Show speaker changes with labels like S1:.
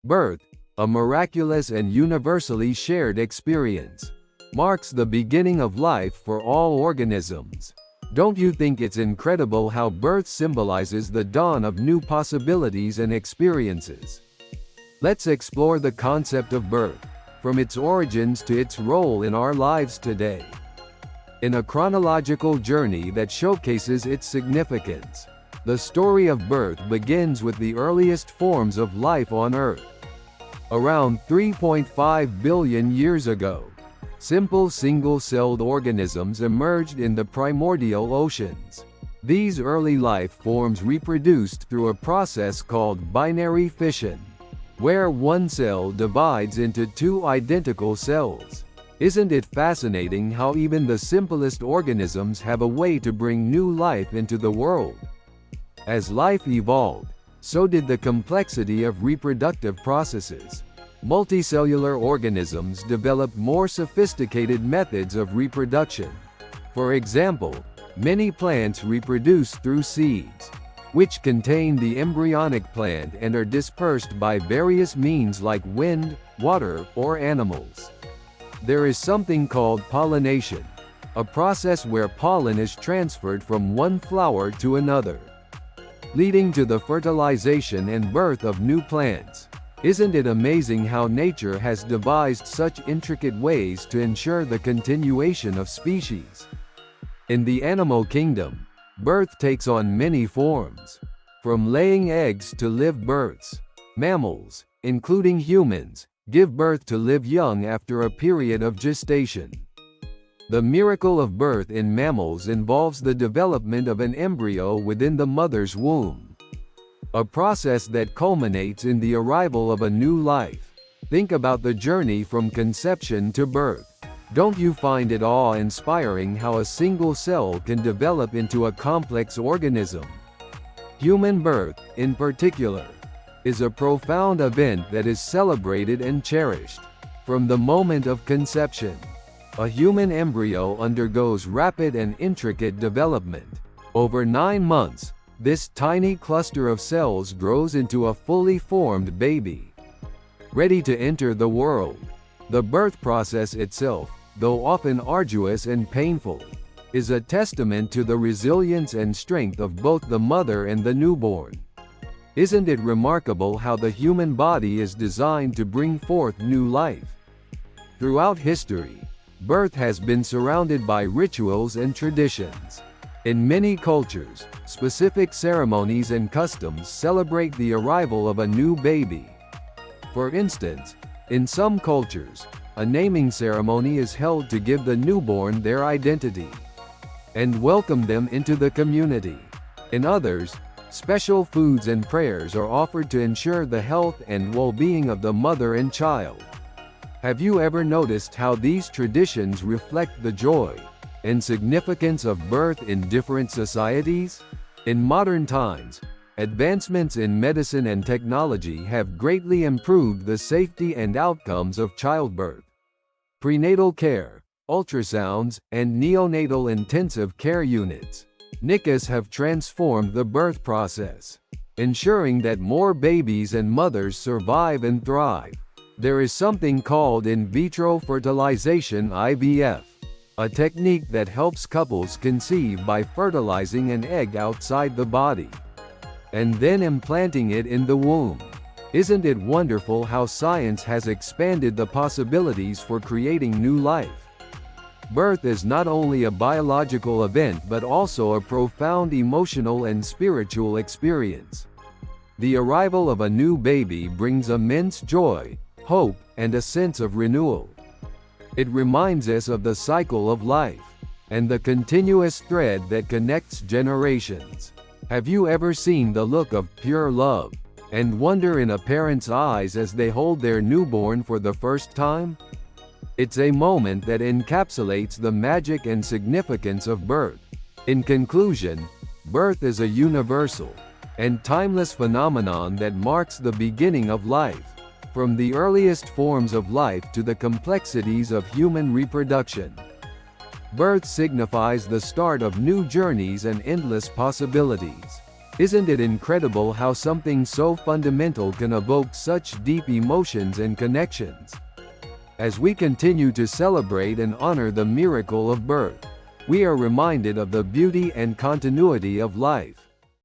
S1: Birth, a miraculous and universally shared experience, marks the beginning of life for all organisms. Don't you think it's incredible how birth symbolizes the dawn of new possibilities and experiences? Let's explore the concept of birth, from its origins to its role in our lives today. In a chronological journey that showcases its significance, the story of birth begins with the earliest forms of life on Earth. Around 3.5 billion years ago, simple single-celled organisms emerged in the primordial oceans. These early life forms reproduced through a process called binary fission, where one cell divides into two identical cells. Isn't it fascinating how even the simplest organisms have a way to bring new life into the world? As life evolved, so did the complexity of reproductive processes. Multicellular organisms developed more sophisticated methods of reproduction. For example, many plants reproduce through seeds, which contain the embryonic plant and are dispersed by various means like wind, water, or animals. There is something called pollination, a process where pollen is transferred from one flower to another, leading to the fertilization and birth of new plants. Isn't it amazing how nature has devised such intricate ways to ensure the continuation of species? In the animal kingdom, birth takes on many forms. From laying eggs to live births, mammals, including humans, give birth to live young after a period of gestation. The miracle of birth in mammals involves the development of an embryo within the mother's womb, a process that culminates in the arrival of a new life. Think about the journey from conception to birth. Don't you find it awe-inspiring how a single cell can develop into a complex organism? Human birth, in particular, is a profound event that is celebrated and cherished. From the moment of conception, a human embryo undergoes rapid and intricate development. Over 9 months, this tiny cluster of cells grows into a fully formed baby, ready to enter the world. The birth process itself, though often arduous and painful, is a testament to the resilience and strength of both the mother and the newborn. Isn't it remarkable how the human body is designed to bring forth new life? Throughout history, birth has been surrounded by rituals and traditions. In many cultures, specific ceremonies and customs celebrate the arrival of a new baby. For instance, in some cultures, a naming ceremony is held to give the newborn their identity and welcome them into the community. In others, special foods and prayers are offered to ensure the health and well-being of the mother and child. Have you ever noticed how these traditions reflect the joy and significance of birth in different societies? In modern times, advancements in medicine and technology have greatly improved the safety and outcomes of childbirth. Prenatal care, ultrasounds, and neonatal intensive care units, NICUs, have transformed the birth process, ensuring that more babies and mothers survive and thrive. There is something called in vitro fertilization (IVF), a technique that helps couples conceive by fertilizing an egg outside the body and then implanting it in the womb. Isn't it wonderful how science has expanded the possibilities for creating new life? Birth is not only a biological event but also a profound emotional and spiritual experience. The arrival of a new baby brings immense joy, hope, and a sense of renewal. It reminds us of the cycle of life and the continuous thread that connects generations. Have you ever seen the look of pure love and wonder in a parent's eyes as they hold their newborn for the first time? It's a moment that encapsulates the magic and significance of birth. In conclusion, birth is a universal and timeless phenomenon that marks the beginning of life. From the earliest forms of life to the complexities of human reproduction, birth signifies the start of new journeys and endless possibilities. Isn't it incredible how something so fundamental can evoke such deep emotions and connections? As we continue to celebrate and honor the miracle of birth, we are reminded of the beauty and continuity of life.